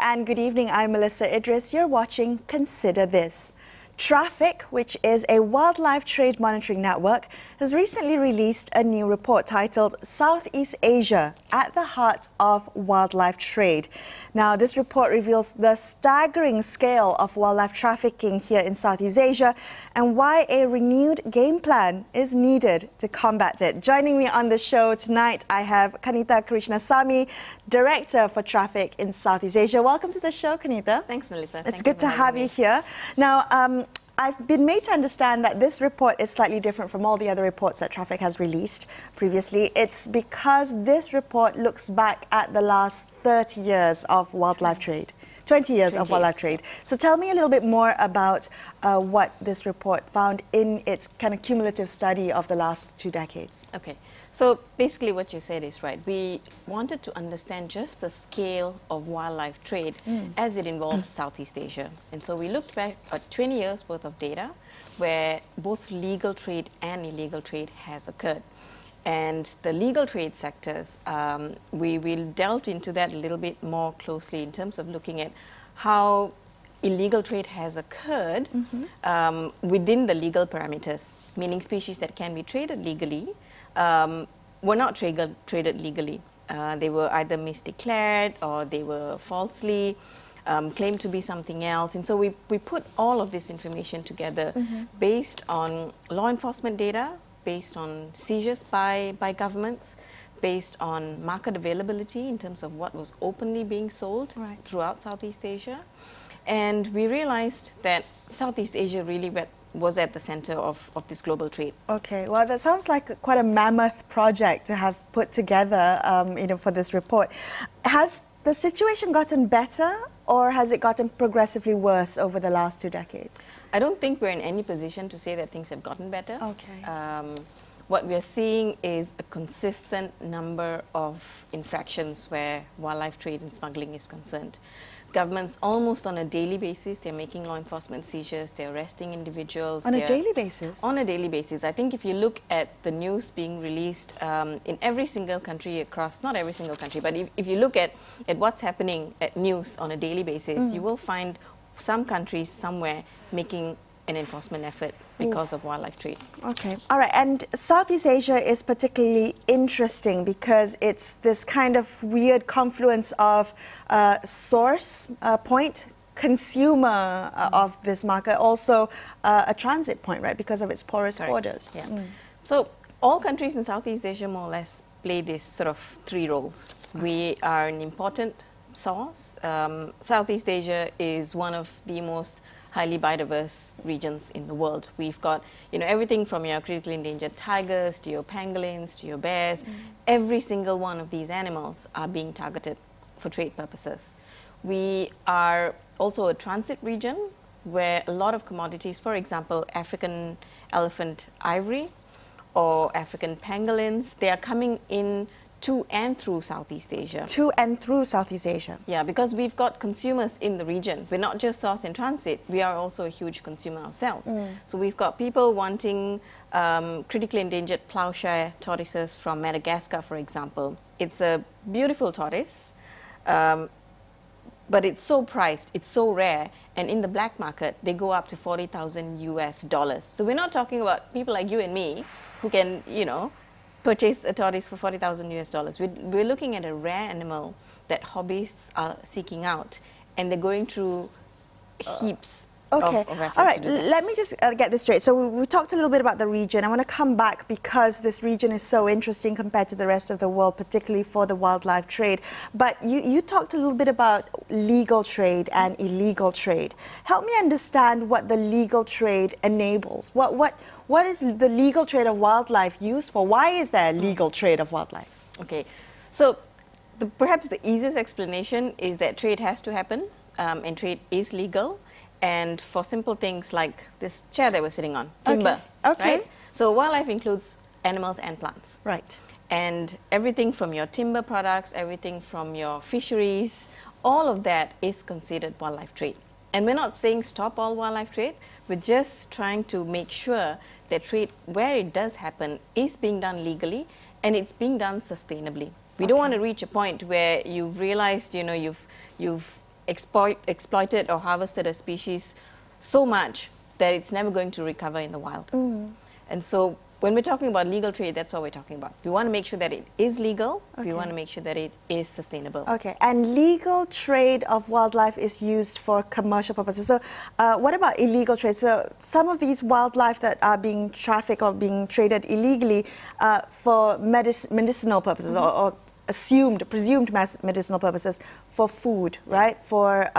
and good evening. I'm Melisa Idris. You're watching Consider This. TRAFFK, which is a wildlife trade monitoring network, has recently released a new report titled Southeast Asia at the Heart of Wildlife Trade. Now, this report reveals the staggering scale of wildlife trafficking here in Southeast Asia and why a renewed game plan is needed to combat it. Joining me on the show tonight, I have Kanitha Krishnasamy, Director for TRAFFK in Southeast Asia. Welcome to the show, Kanitha. Thanks, Melisa. It's good to have you here. Now, I've been made to understand that this report is slightly different from all the other reports that TRAFFK has released previously. It's because this report looks back at the last 30 years of wildlife trade. 20 years of wildlife trade. So tell me a little bit more about what this report found in its kind of cumulative study of the last 2 decades. Okay, so basically what you said is right. We wanted to understand just the scale of wildlife trade as it involves Southeast Asia. And so we looked back at 20 years worth of data where both legal trade and illegal trade has occurred. And the legal trade sectors, we will delve into that a little bit more closely in terms of looking at how illegal trade has occurred within the legal parameters, meaning species that can be traded legally were not traded legally. They were either misdeclared or they were falsely claimed to be something else. And so we put all of this information together based on law enforcement data, based on seizures by governments, based on market availability in terms of what was openly being sold throughout Southeast Asia. And we realized that Southeast Asia really was at the center of this global trade. Okay, well, that sounds like quite a mammoth project to have put together for this report. Has the situation gotten better or has it gotten progressively worse over the last 2 decades? I don't think we're in any position to say that things have gotten better. Okay. What we're seeing is a consistent number of infractions where wildlife trade and smuggling is concerned. Governments almost on a daily basis, they're making law enforcement seizures, they're arresting individuals. On a daily basis? On a daily basis. I think if you look at the news being released in every single country across, not every single country, but if you look at what's happening at news on a daily basis, you will find some countries somewhere making an enforcement effort because of wildlife trade. Okay, all right, and Southeast Asia is particularly interesting because it's this kind of weird confluence of source point, consumer of this market, also a transit point, right, because of its porous borders. Yeah. So all countries in Southeast Asia more or less play this sort of 3 roles. We are an important source. Southeast Asia is one of the most highly biodiverse regions in the world. We've got, everything from your critically endangered tigers to your pangolins to your bears. Every single one of these animals are being targeted for trade purposes. We are also a transit region where a lot of commodities, for example, African elephant ivory or African pangolins, they are coming in to and through Southeast Asia. To and through Southeast Asia. Yeah, because we've got consumers in the region. We're not just source in transit, we are also a huge consumer ourselves. So we've got people wanting critically endangered plowshare tortoises from Madagascar, for example. It's a beautiful tortoise, but it's so priced, it's so rare, and in the black market, they go up to $40,000 US. So we're not talking about people like you and me who can, purchase a tortoise for $40,000 US. We're looking at a rare animal that hobbyists are seeking out, and they're going through heaps of efforts. All right, let me just get this straight. So we talked a little bit about the region. I want to come back because this region is so interesting compared to the rest of the world, particularly for the wildlife trade. But you talked a little bit about legal trade and illegal trade. Help me understand what the legal trade enables. What is the legal trade of wildlife used for? Why is there a legal trade of wildlife? Okay, so perhaps the easiest explanation is that trade has to happen and trade is legal. And for simple things like this chair that we're sitting on, timber, right? So wildlife includes animals and plants. Right. And everything from your timber products, everything from your fisheries, all of that is considered wildlife trade. And we're not saying stop all wildlife trade, we're just trying to make sure that trade, where it does happen, is being done legally and it's being done sustainably. We don't want to reach a point where you've realized, you've exploited or harvested a species so much that it's never going to recover in the wild. And so when we're talking about legal trade, that's what we're talking about. We want to make sure that it is legal. We want to make sure that it is sustainable. Okay, and legal trade of wildlife is used for commercial purposes. So what about illegal trade? So some of these wildlife that are being trafficked or being traded illegally for medicinal purposes or presumed medicinal purposes for food, right? For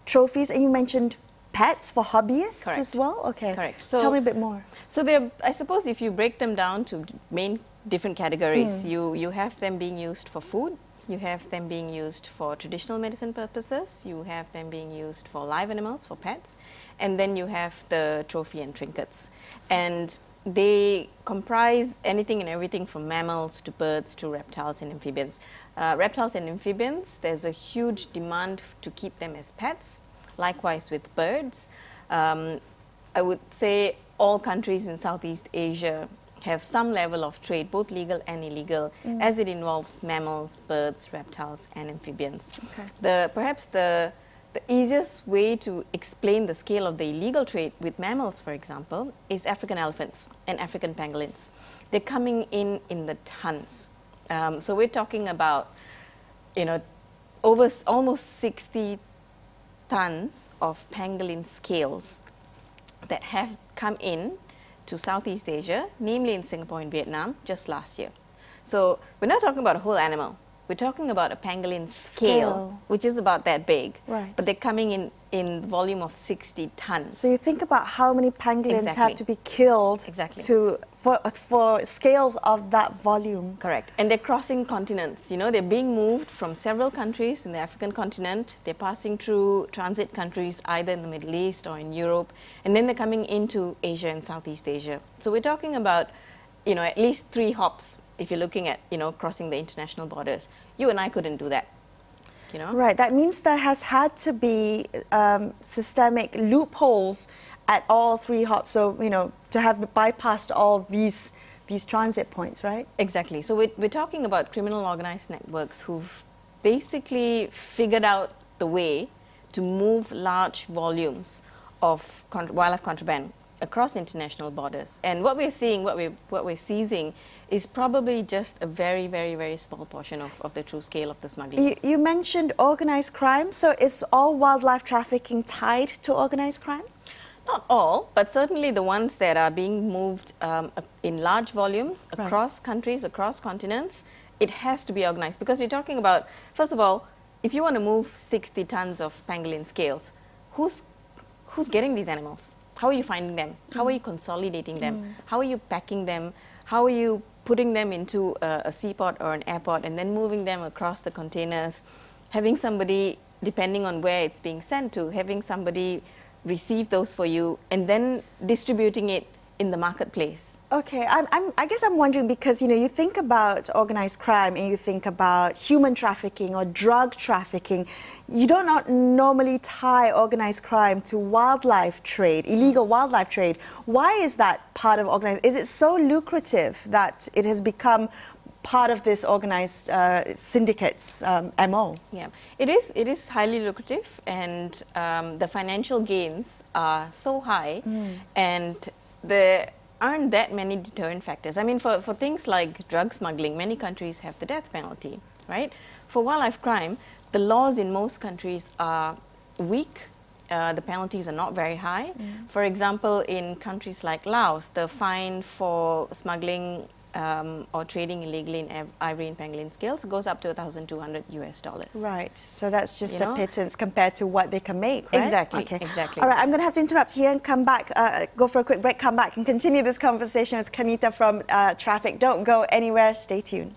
trophies, and you mentioned pets for hobbyists as well? Okay. Correct. So, tell me a bit more. So I suppose if you break them down to main different categories, you have them being used for food, you have them being used for traditional medicine purposes, you have them being used for live animals, for pets, and then you have the trophy and trinkets. And they comprise anything and everything from mammals to birds to reptiles and amphibians. Reptiles and amphibians, there's a huge demand to keep them as pets. Likewise with birds. I would say all countries in Southeast Asia have some level of trade, both legal and illegal, as it involves mammals, birds, reptiles, and amphibians. Perhaps the easiest way to explain the scale of the illegal trade with mammals, for example, is African elephants and African pangolins. They're coming in the tons. So we're talking about, over almost 60 tons of pangolin scales that have come in to Southeast Asia, namely in Singapore and Vietnam, just last year. So we're not talking about a whole animal. We're talking about a pangolin scale, which is about that big. Right. But they're coming in volume of 60 tons. So you think about how many pangolins have to be killed for scales of that volume. Correct. And they're crossing continents. They're being moved from several countries in the African continent. They're passing through transit countries either in the Middle East or in Europe. And then they're coming into Asia and Southeast Asia. So we're talking about, at least 3 hops if you're looking at, crossing the international borders. You and I couldn't do that. Right. That means there has had to be systemic loopholes at all 3 hops. So, to have bypassed all these transit points, right? Exactly. So we're talking about criminal organized networks who've basically figured out the way to move large volumes of wildlife contraband across international borders. And what we're seeing, what we're seizing, is probably just a very, very, very small portion of the true scale of the smuggling. You mentioned organized crime, so is all wildlife trafficking tied to organized crime? Not all, but certainly the ones that are being moved in large volumes across countries, across continents, it has to be organized. Because we're talking about, first of all, if you want to move 60 tons of pangolin scales, who's getting these animals? How are you finding them? How are you consolidating them? How are you packing them? How are you putting them into a seaport or an airport and then moving them across the containers? Having somebody, depending on where it's being sent to, having somebody receive those for you and then distributing it in the marketplace. Okay, I guess I'm wondering because, you think about organized crime and you think about human trafficking or drug trafficking. You do not normally tie organized crime to wildlife trade, illegal wildlife trade. Why is that part of organized? Is it so lucrative that it has become part of this organized syndicate's MO? Yeah, it is highly lucrative, and the financial gains are so high, and there aren't that many deterrent factors. I mean, for things like drug smuggling, many countries have the death penalty, right? For wildlife crime, the laws in most countries are weak. The penalties are not very high. For example, in countries like Laos, the fine for smuggling or trading illegally in ivory and pangolin scales goes up to $1,200 US. Right. So that's just a pittance compared to what they can make, right? Exactly. Okay. Exactly. All right. I'm going to have to interrupt here and come back, go for a quick break, come back and continue this conversation with Kanitha from TRAFFK. Don't go anywhere. Stay tuned.